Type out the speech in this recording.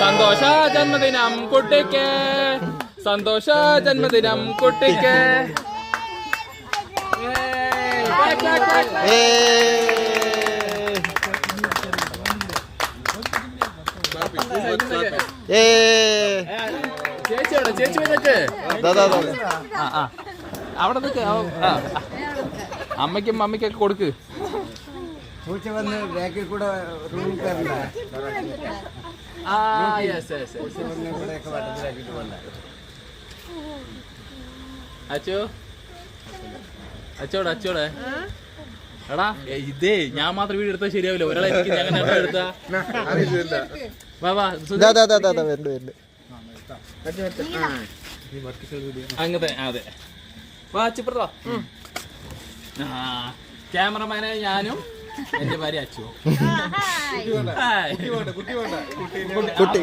സന്തോഷ ജന്മദിനം കുട്ടിക്ക്, സന്തോഷ ജന്മദിനം കുട്ടിക്ക്. ചേച്ചിയോടെ ചേച്ചി വന്നിട്ട് അവിടെ നിൽക്ക്. അമ്മയ്ക്കും മമ്മിക്കൊക്കെ കൊടുക്ക്. അച്ചോടെ എടാ ഇതേ ഞാൻ മാത്രം വീട് എടുത്താൽ ശരിയാവില്ല. ഒരാളെ എനിക്ക് ഞങ്ങൾ എടുത്താ അങ്ങനത്തെ. അതെ വാച്ചിപ്പുറത്താ. ക്യാമറമാനെ ഞാനും എന്റെ ഭാര്യ അച്ചു. കുട്ടി